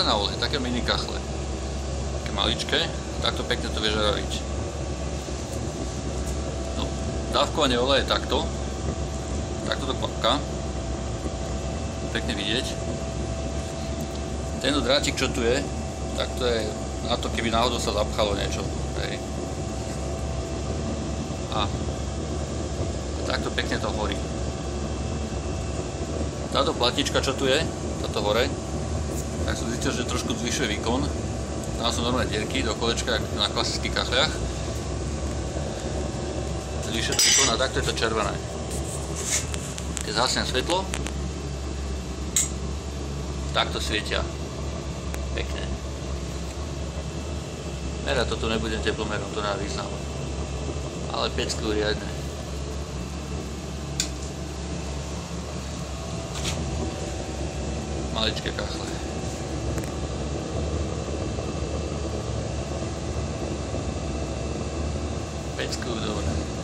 na olej, také mini kachle. Také maličké, takto pekne to vie žaraviť. No, dávkovanie oleja je takto. Takto to kvapká. Pekne vidieť. Tento drátik, čo tu je, tak to je na to, keby náhodou sa zapchalo niečo. Hej. A takto pekne to horí. Táto platnička, čo tu je, toto hore, tak som zistil, že trošku zvyšuje výkon. Tam sú normálne dierky do kolečka, ako na klasických kachliach. Zvyšuje to výkon a takto je to červené. Keď zhasnem svetlo, takto svietia. Pekne. Merať toto nebudem teplomerom, to nemá význam. Ale pecky riadne. Maličké kachle. Peckujú dobre.